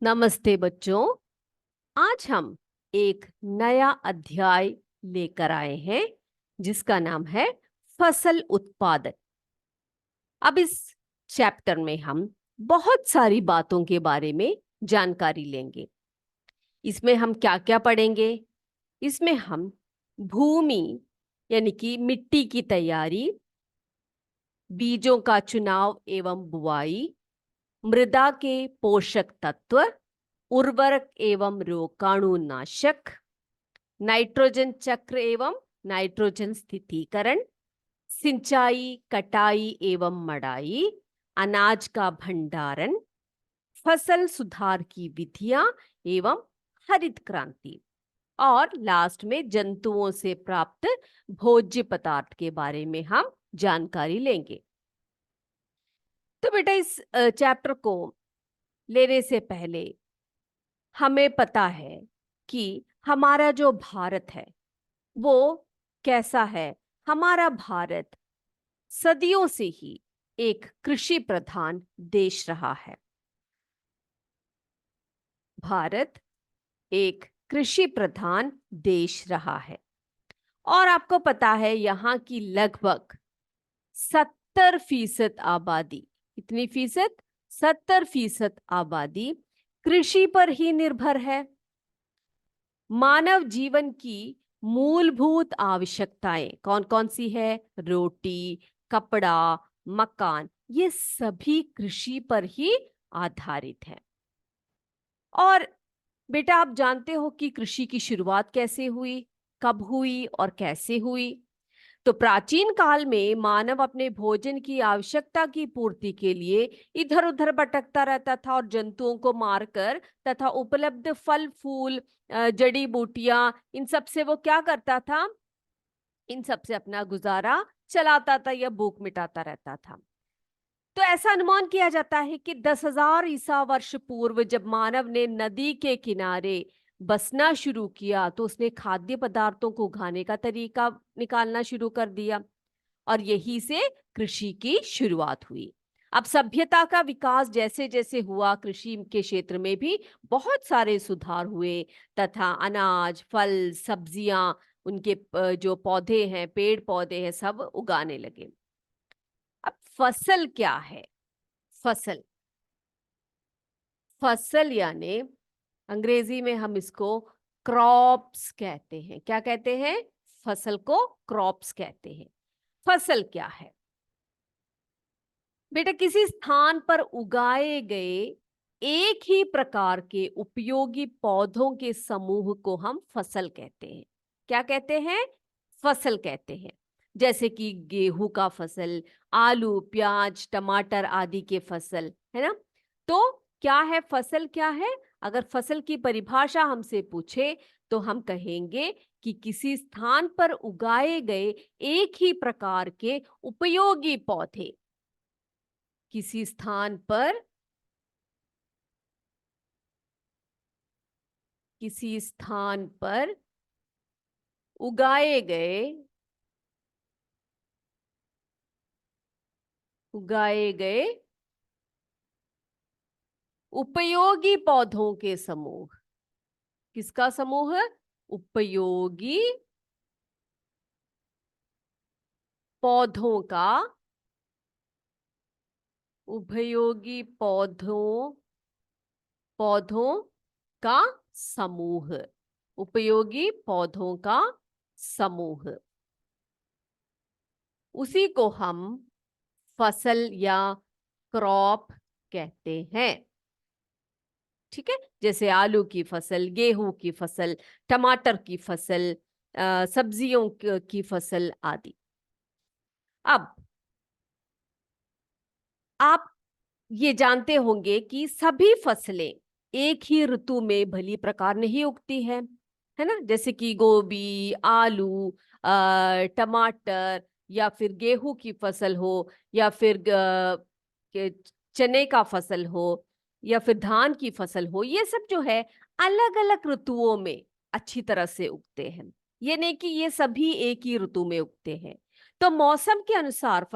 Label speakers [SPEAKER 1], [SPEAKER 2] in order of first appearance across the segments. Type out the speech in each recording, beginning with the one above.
[SPEAKER 1] नमस्ते बच्चों। आज हम एक नया अध्याय लेकर आए हैं जिसका नाम है फसल उत्पादन। अब इस चैप्टर में हम बहुत सारी बातों के बारे में जानकारी लेंगे। इसमें हम क्या क्या पढ़ेंगे? इसमें हम भूमि यानी कि मिट्टी की तैयारी, बीजों का चुनाव एवं बुआई, मृदा के पोषक तत्व, उर्वरक एवं रोगाणुनाशक, नाइट्रोजन चक्र एवं नाइट्रोजन स्थितीकरण, सिंचाई, कटाई एवं मड़ाई, अनाज का भंडारण, फसल सुधार की विधियां एवं हरित क्रांति, और लास्ट में जंतुओं से प्राप्त भोज्य पदार्थ के बारे में हम जानकारी लेंगे। तो बेटा, इस चैप्टर को लेने से पहले हमें पता है कि हमारा जो भारत है वो कैसा है। हमारा भारत सदियों से ही एक कृषि प्रधान देश रहा है। भारत एक कृषि प्रधान देश रहा है और आपको पता है यहाँ की लगभग 70% आबादी, कितनी फीसद? 70% आबादी कृषि पर ही निर्भर है। मानव जीवन की मूलभूत आवश्यकताएं कौन कौन सी है? रोटी, कपड़ा, मकान, ये सभी कृषि पर ही आधारित है। और बेटा, आप जानते हो कि कृषि की शुरुआत कैसे हुई, कब हुई और कैसे हुई? तो प्राचीन काल में मानव अपने भोजन की आवश्यकता की पूर्ति के लिए इधर उधर भटकता रहता था और जंतुओं को मारकर तथा उपलब्ध फल फूल, जड़ी बूटियां, इन सब से वो क्या करता था? इन सब से अपना गुजारा चलाता था या भूख मिटाता रहता था। तो ऐसा अनुमान किया जाता है कि 10,000 ईसा वर्ष पूर्व जब मानव ने नदी के किनारे बसना शुरू किया तो उसने खाद्य पदार्थों को उगाने का तरीका निकालना शुरू कर दिया और यही से कृषि की शुरुआत हुई। अब सभ्यता का विकास जैसे जैसे हुआ, कृषि के क्षेत्र में भी बहुत सारे सुधार हुए तथा अनाज, फल, सब्जियां, उनके जो पौधे हैं, पेड़ पौधे हैं, सब उगाने लगे। अब फसल क्या है? फसल फसल यानी अंग्रेजी में हम इसको क्रॉप्स कहते हैं। क्या कहते हैं? फसल को क्रॉप्स कहते हैं। फसल क्या है बेटा? किसी स्थान पर उगाए गए एक ही प्रकार के उपयोगी पौधों के समूह को हम फसल कहते हैं। क्या कहते हैं? फसल कहते हैं। जैसे कि गेहूं का फसल, आलू, प्याज, टमाटर आदि के फसल, है ना? तो क्या है फसल? क्या है? अगर फसल की परिभाषा हमसे पूछे तो हम कहेंगे कि किसी स्थान पर उगाए गए एक ही प्रकार के उपयोगी पौधे, किसी स्थान पर किसी स्थान पर उगाए गए उगाए गए उपयोगी पौधों के समूह। किसका समूह? उपयोगी पौधों का, उपयोगी पौधों पौधों का समूह, उपयोगी पौधों का समूह, उसी को हम फसल या क्रॉप कहते हैं। ठीक है? जैसे आलू की फसल, गेहूं की फसल, टमाटर की फसल, सब्जियों की फसल आदि। अब आप ये जानते होंगे कि सभी फसलें एक ही ऋतु में भली प्रकार नहीं उगती है ना? जैसे कि गोभी, आलू, टमाटर, या फिर गेहूं की फसल हो, या फिर चने का फसल हो, या फिर धान की फसल हो, ये सब जो है अलग अलग ऋतुओं में अच्छी तरह से उगते हैं। ये नहीं कि ये सभी एक ही ऋतु में उगते हैं। तो मौसम के अनुसार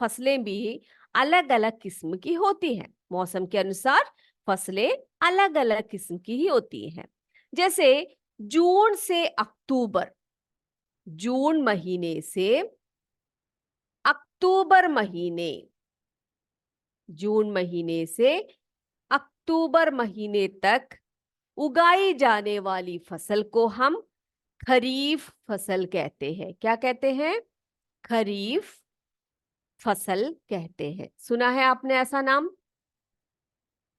[SPEAKER 1] फसलें भी अलग अलग किस्म की होती हैं। मौसम के अनुसार फसलें अलग अलग किस्म की ही होती हैं। जैसे जून से अक्टूबर, जून महीने से अक्टूबर महीने, जून महीने से अक्टूबर महीने तक उगाई जाने वाली फसल को हम खरीफ फसल कहते हैं। क्या कहते हैं? खरीफ फसल कहते हैं। सुना है आपने ऐसा नाम?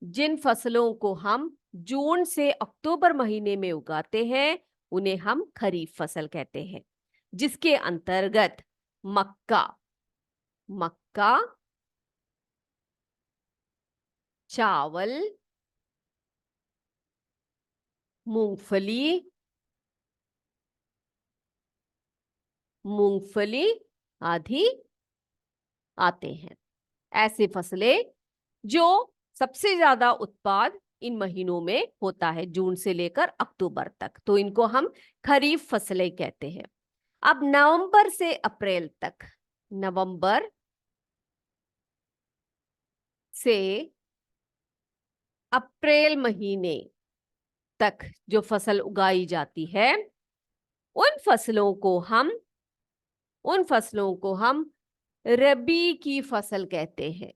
[SPEAKER 1] जिन फसलों को हम जून से अक्टूबर महीने में उगाते हैं उन्हें हम खरीफ फसल कहते हैं, जिसके अंतर्गत मक्का, मक्का, चावल, मूंगफली, मूंगफली आदि आते हैं। ऐसे फसलें जो सबसे ज्यादा उत्पाद इन महीनों में होता है, जून से लेकर अक्टूबर तक, तो इनको हम खरीफ फसलें कहते हैं। अब नवंबर से अप्रैल तक, नवंबर से अप्रैल महीने तक जो फसल उगाई जाती है उन फसलों को हम उन फसलों को हम रबी की फसल कहते हैं।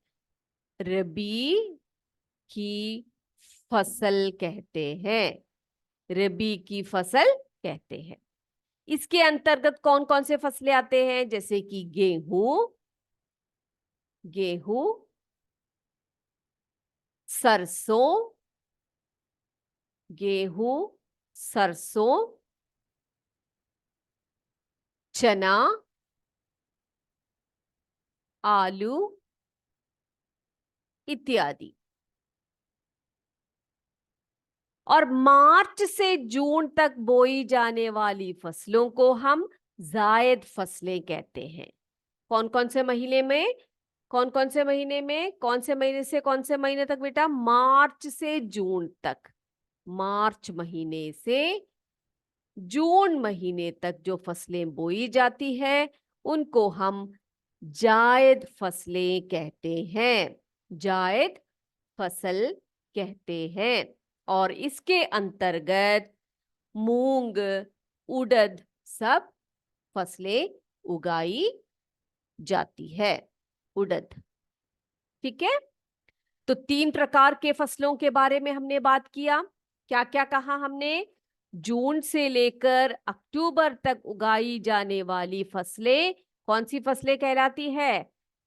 [SPEAKER 1] रबी की फसल कहते हैं। रबी की फसल कहते हैं। इसके अंतर्गत कौन कौन से फसलें आते हैं? जैसे कि गेहूं, गेहूं, सरसों, गेहूं, सरसों, चना, आलू इत्यादि। और मार्च से जून तक बोई जाने वाली फसलों को हम जायद फसलें कहते हैं। कौन कौन से महीने में? कौन कौन से महीने में? कौन से महीने से कौन से महीने तक बेटा? मार्च से जून तक। मार्च महीने से जून महीने तक जो फसलें बोई जाती है उनको हम जायद फसलें कहते हैं। जायद फसल कहते हैं। और इसके अंतर्गत मूंग, उड़द सब फसलें उगाई जाती है। उड़द, ठीक है। तो 3 प्रकार के फसलों के बारे में हमने बात किया। क्या क्या कहा हमने? जून से लेकर अक्टूबर तक उगाई जाने वाली फसलें कौन सी फसलें कहलाती है?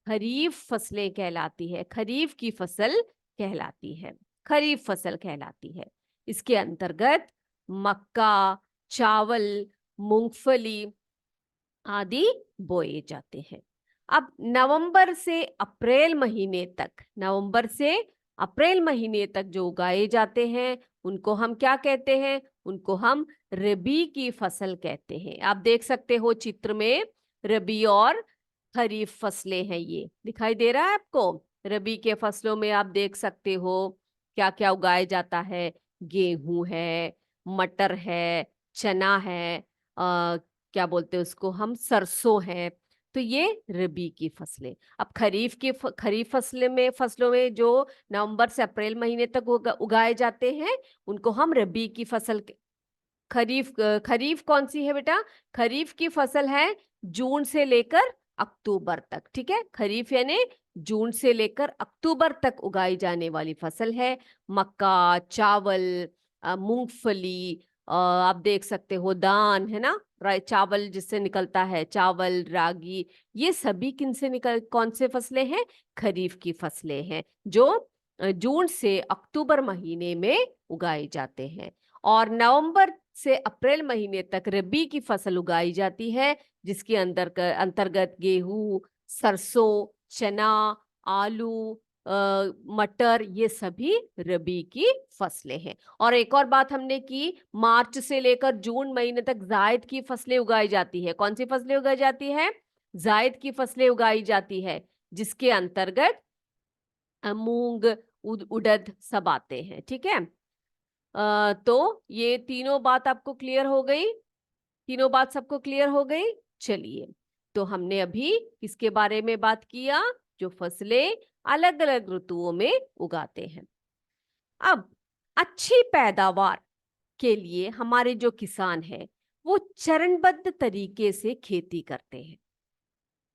[SPEAKER 1] खरीफ फसलें कहलाती है। खरीफ की फसल कहलाती है। खरीफ फसल कहलाती है। इसके अंतर्गत मक्का, चावल, मूंगफली आदि बोए जाते हैं। अब नवंबर से अप्रैल महीने तक, नवंबर से अप्रैल महीने तक जो उगाए जाते हैं उनको हम क्या कहते हैं? उनको हम रबी की फसल कहते हैं। आप देख सकते हो चित्र में रबी और खरीफ फसलें हैं, ये दिखाई दे रहा है आपको। रबी के फसलों में आप देख सकते हो क्या क्या उगाया जाता है। गेहूं है, मटर है, चना है, क्या बोलते हैं उसको हम, सरसों है। तो ये रबी की फसलें। अब खरीफ फसलों में जो नवंबर से अप्रैल महीने तक उगाए जाते हैं उनको हम रबी की फसल खरीफ खरीफ कौन सी है बेटा? खरीफ की फसल है जून से लेकर अक्टूबर तक, ठीक है। खरीफ यानी जून से लेकर अक्टूबर तक उगाई जाने वाली फसल है। मक्का, चावल, मूंगफली, आप देख सकते हो दान, है ना, चावल जिससे निकलता है, चावल, रागी, ये सभी किन से निकल कौन से फसलें हैं? खरीफ की फसलें हैं जो जून से अक्टूबर महीने में उगाए जाते हैं। और नवंबर से अप्रैल महीने तक रबी की फसल उगाई जाती है, जिसके अंतर्गत गेहूं, सरसों, चना, आलू, मटर, ये सभी रबी की फसलें हैं। और एक और बात हमने की, मार्च से लेकर जून महीने तक जायद की फसलें उगाई जाती है। कौन सी फसलें उगाई जाती है? जायद की फसलें उगाई जाती है, जिसके अंतर्गत मूंग, उड़द सब आते हैं, ठीक है। तो ये तीनों बात आपको क्लियर हो गई? तीनों बात सबको क्लियर हो गई? चलिए, तो हमने अभी किसके बारे में बात किया? जो फसलें अलग अलग ऋतुओं में उगाते हैं। अब अच्छी पैदावार के लिए हमारे जो किसान हैं वो चरणबद्ध तरीके से खेती करते हैं।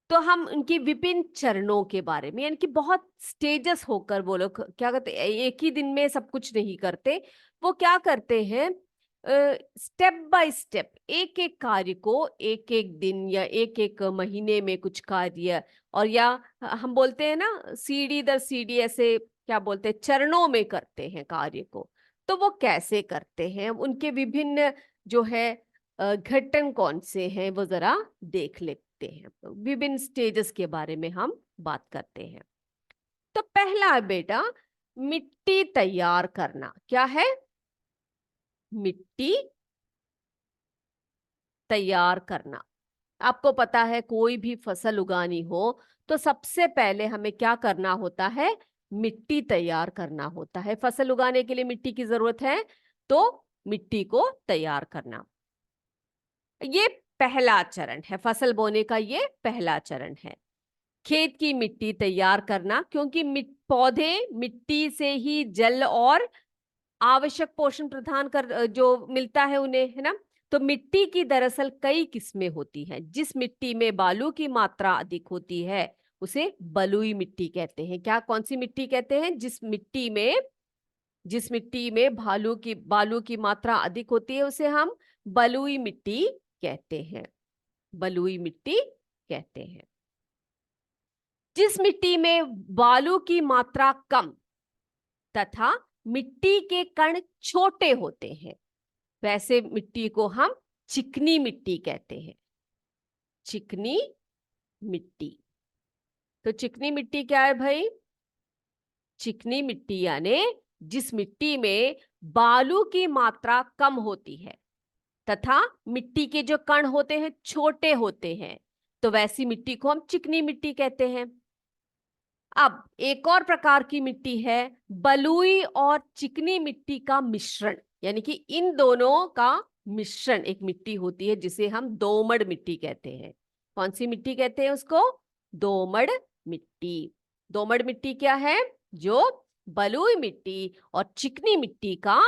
[SPEAKER 1] तो हम उनकी विभिन्न चरणों के बारे में, यानी कि बहुत स्टेजेस होकर वो लोग क्या करते हैं, एक ही दिन में सब कुछ नहीं करते। वो क्या करते हैं, स्टेप बाय स्टेप एक एक कार्य को एक एक दिन या एक एक महीने में कुछ कार्य, और या हम बोलते हैं ना सीढ़ी दर सीढ़ी, ऐसे क्या बोलते हैं, चरणों में करते हैं कार्य को। तो वो कैसे करते हैं, उनके विभिन्न जो है घटन कौन से हैं, वो जरा देख लेते हैं। विभिन्न स्टेजेस के बारे में हम बात करते हैं। तो पहला है बेटा मिट्टी तैयार करना। क्या है? मिट्टी तैयार करना। आपको पता है कोई भी फसल उगानी हो तो सबसे पहले हमें क्या करना होता है, मिट्टी तैयार करना होता है। फसल उगाने के लिए मिट्टी की जरूरत है, तो मिट्टी को तैयार करना ये पहला चरण है। फसल बोने का ये पहला चरण है, खेत की मिट्टी तैयार करना। क्योंकि पौधे मिट्टी से ही जल और आवश्यक पोषण प्रदान कर जो मिलता है उन्हें, है ना। तो मिट्टी की दरअसल कई किस्में होती हैं। जिस मिट्टी में बालू की मात्रा अधिक होती है उसे बलुई मिट्टी कहते हैं। क्या, कौन सी मिट्टी कहते हैं? जिस मिट्टी में बालू की मात्रा अधिक होती है उसे हम बलुई मिट्टी कहते हैं। बलुई मिट्टी कहते हैं। जिस मिट्टी में बालू की मात्रा कम तथा मिट्टी के कण छोटे होते हैं वैसे मिट्टी को हम चिकनी मिट्टी कहते हैं। चिकनी मिट्टी। तो चिकनी मिट्टी क्या है भाई? चिकनी मिट्टी यानी जिस मिट्टी में बालू की मात्रा कम होती है तथा मिट्टी के जो कण होते हैं छोटे होते हैं, तो वैसी मिट्टी को हम चिकनी मिट्टी कहते हैं। अब एक और प्रकार की मिट्टी है बलुई और चिकनी मिट्टी का मिश्रण, यानी कि इन दोनों का मिश्रण एक मिट्टी होती है जिसे हम दोमड़ मिट्टी कहते हैं। कौन सी मिट्टी कहते हैं उसको? दोमड़ मिट्टी। दोमड़ मिट्टी क्या है? जो बलुई मिट्टी और चिकनी मिट्टी का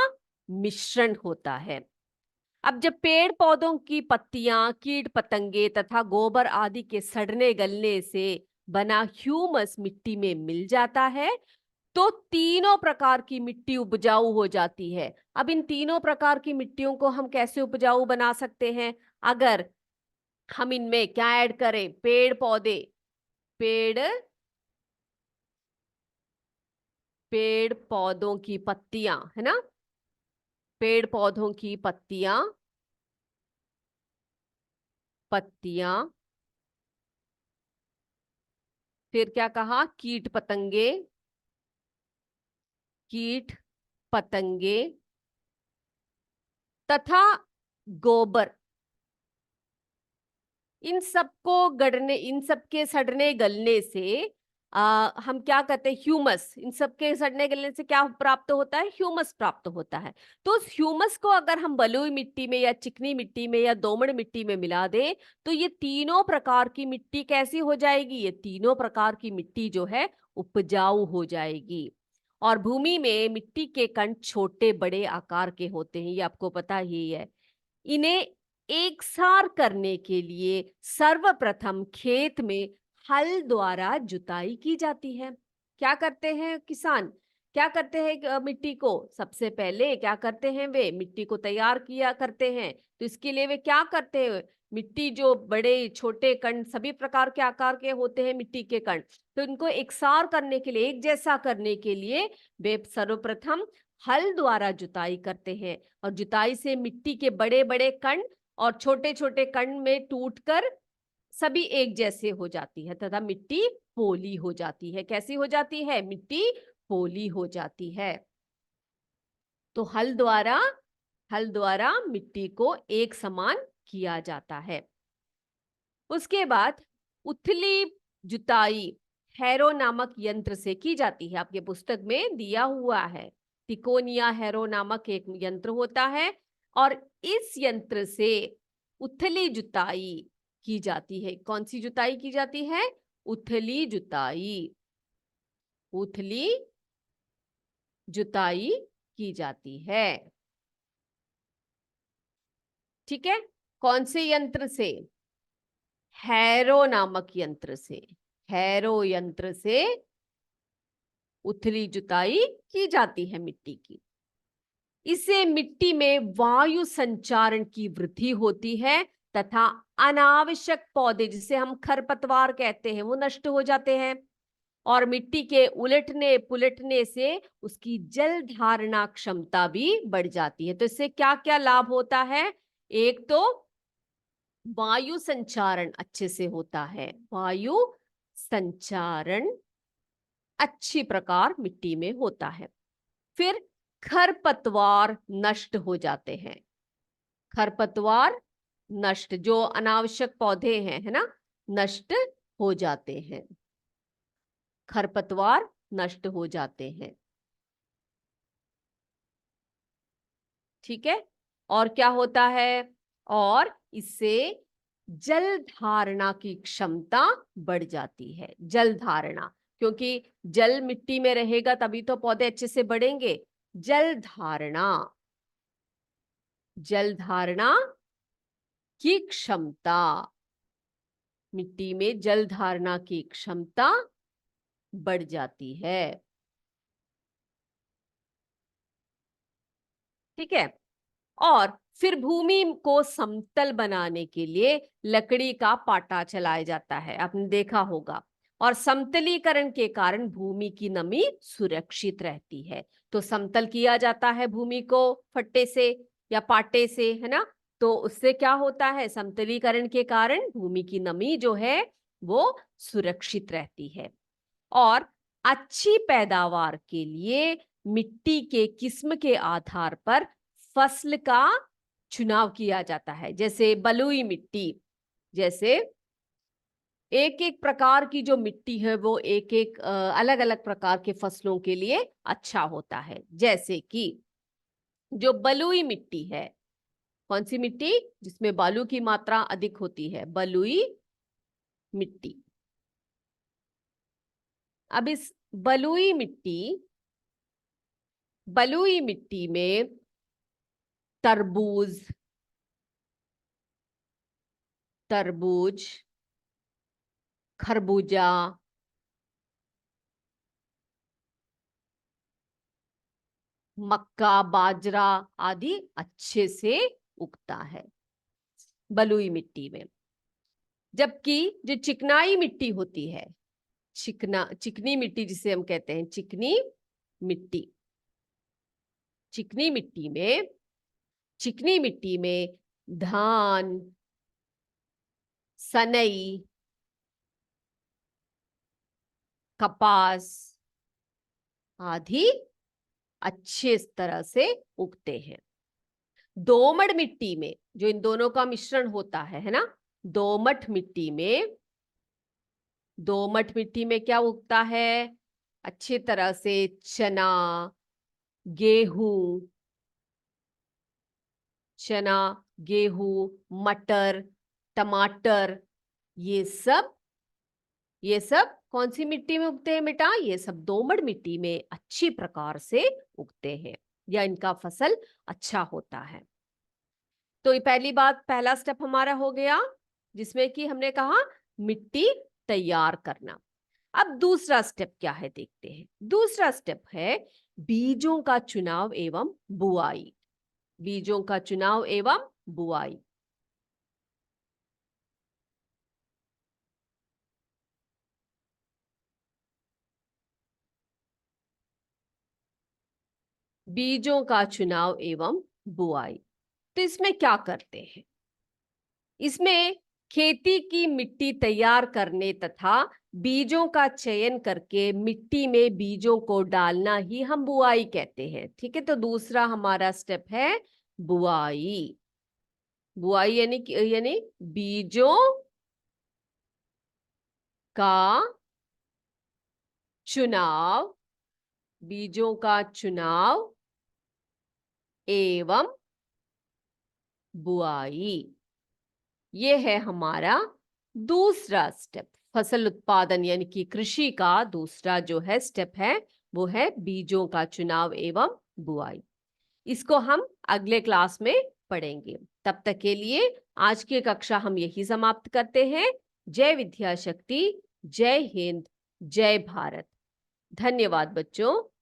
[SPEAKER 1] मिश्रण होता है। अब जब पेड़ पौधों की पत्तियां, कीट पतंगे तथा गोबर आदि के सड़ने गलने से बना ह्यूमस मिट्टी में मिल जाता है तो तीनों प्रकार की मिट्टी उपजाऊ हो जाती है। अब इन तीनों प्रकार की मिट्टियों को हम कैसे उपजाऊ बना सकते हैं? अगर हम इनमें क्या ऐड करें? पेड़ पौधे, पेड़ पेड़ पौधों की पत्तियां, है ना। पेड़ पौधों की पत्तियां, पत्तियां, फिर क्या कहा? कीट पतंगे, कीट पतंगे तथा गोबर। इन सबके सड़ने गलने से हम क्या कहते हैं? ह्यूमस। इन सबके सड़ने गलने से क्या प्राप्त होता है? ह्यूमस प्राप्त होता है। तो उस ह्यूमस को अगर हम बलुई मिट्टी में या चिकनी मिट्टी में या दोमड़ मिट्टी में मिला दें तो ये तीनों प्रकार की मिट्टी कैसी हो जाएगी? ये तीनों प्रकार की मिट्टी जो है उपजाऊ हो जाएगी। और भूमि में मिट्टी के कण छोटे बड़े आकार के होते हैं, ये आपको पता ही है। इन्हें एकसार करने के लिए सर्वप्रथम खेत में हल द्वारा जुताई की जाती है। क्या करते हैं किसान? क्या करते हैं? मिट्टी को सबसे पहले क्या करते हैं? वे मिट्टी को तैयार किया करते हैं। तो इसके लिए वे क्या करते हैं? मिट्टी जो बड़े छोटे कण सभी प्रकार के आकार के होते हैं मिट्टी के कण, तो इनको एकसार करने के लिए, एक जैसा करने के लिए वे सर्वप्रथम हल द्वारा जुताई करते हैं। और जुताई से मिट्टी के बड़े बड़े कण और छोटे छोटे कण में टूटकर सभी एक जैसे हो जाती है तथा मिट्टी पोली हो जाती है। कैसी हो जाती है? मिट्टी पोली हो जाती है। तो हल द्वारा मिट्टी को एक समान किया जाता है। उसके बाद उथली जुताई हैरो नामक यंत्र से की जाती है। आपके पुस्तक में दिया हुआ है, तिकोनिया हैरो नामक एक यंत्र होता है और इस यंत्र से उथली जुताई की जाती है। कौन सी जुताई की जाती है? उथली जुताई। उथली जुताई की जाती है। ठीक है, कौन से यंत्र से? हैरो नामक यंत्र से। हैरो यंत्र से उथली जुताई की जाती है मिट्टी की। इससे मिट्टी में वायु संचारण की वृद्धि होती है तथा अनावश्यक पौधे, जिसे हम खरपतवार कहते हैं, वो नष्ट हो जाते हैं। और मिट्टी के उलटने पुलटने से उसकी जल धारणा क्षमता भी बढ़ जाती है। तो इससे क्या क्या लाभ होता है? एक तो वायु संचारण अच्छे से होता है, वायु संचारण अच्छी प्रकार मिट्टी में होता है। फिर खरपतवार नष्ट हो जाते हैं। खरपतवार नष्ट, जो अनावश्यक पौधे हैं, है ना, नष्ट हो जाते हैं। खरपतवार नष्ट हो जाते हैं। ठीक है, और क्या होता है? और इससे जल धारणा की क्षमता बढ़ जाती है। जल धारणा, क्योंकि जल मिट्टी में रहेगा तभी तो पौधे अच्छे से बढ़ेंगे। जल धारणा, जल धारणा की क्षमता, मिट्टी में जल धारणा की क्षमता बढ़ जाती है। ठीक है, और फिर भूमि को समतल बनाने के लिए लकड़ी का पाटा चलाया जाता है, आपने देखा होगा। और समतलीकरण के कारण भूमि की नमी सुरक्षित रहती है। तो समतल किया जाता है भूमि को फट्टे से या पाटे से, है ना। तो उससे क्या होता है? समतलीकरण के कारण भूमि की नमी जो है वो सुरक्षित रहती है। और अच्छी पैदावार के लिए मिट्टी के किस्म के आधार पर फसल का चुनाव किया जाता है। जैसे बलुई मिट्टी, जैसे एक एक प्रकार की जो मिट्टी है वो एक एक अलग अलग प्रकार के फसलों के लिए अच्छा होता है। जैसे कि जो बलुई मिट्टी है, कौन सी मिट्टी? जिसमें बालू की मात्रा अधिक होती है, बलुई मिट्टी। अब इस बलुई मिट्टी, बलुई मिट्टी में तरबूज, तरबूज, खरबूजा, मक्का, बाजरा आदि अच्छे से उगता है बलुई मिट्टी में। जबकि जो चिकनाई मिट्टी होती है, चिकनी मिट्टी जिसे हम कहते हैं चिकनी मिट्टी, चिकनी मिट्टी में, चिकनी मिट्टी में धान, सनई, कपास आदि अच्छे तरह से उगते हैं। दोमट मिट्टी में जो इन दोनों का मिश्रण होता है ना, दोमट मिट्टी में, दोमट मिट्टी में क्या उगता है? अच्छी तरह से चना, गेहूं, चना, गेहूं, मटर, टमाटर, ये सब, ये सब कौन सी मिट्टी में उगते हैं बेटा? ये सब दोमट मिट्टी में अच्छी प्रकार से उगते हैं, या इनका फसल अच्छा होता है। तो ये पहली बात, पहला स्टेप हमारा हो गया, जिसमें कि हमने कहा मिट्टी तैयार करना। अब दूसरा स्टेप क्या है देखते हैं। दूसरा स्टेप है बीजों का चुनाव एवं बुआई। बीजों का चुनाव एवं बुआई। बीजों का चुनाव एवं बुआई, तो इसमें क्या करते हैं? इसमें खेती की मिट्टी तैयार करने तथा बीजों का चयन करके मिट्टी में बीजों को डालना ही हम बुआई कहते हैं। ठीक है, तो दूसरा हमारा स्टेप है बुआई। बुआई यानी बीजों का चुनाव, बीजों का चुनाव एवं बुआई, ये है हमारा दूसरा स्टेप। फसल उत्पादन यानी कि कृषि का दूसरा जो है स्टेप है वो है बीजों का चुनाव एवं बुआई। इसको हम अगले क्लास में पढ़ेंगे। तब तक के लिए आज की कक्षा हम यही समाप्त करते हैं। जय विद्या शक्ति, जय हिंद, जय भारत। धन्यवाद बच्चों।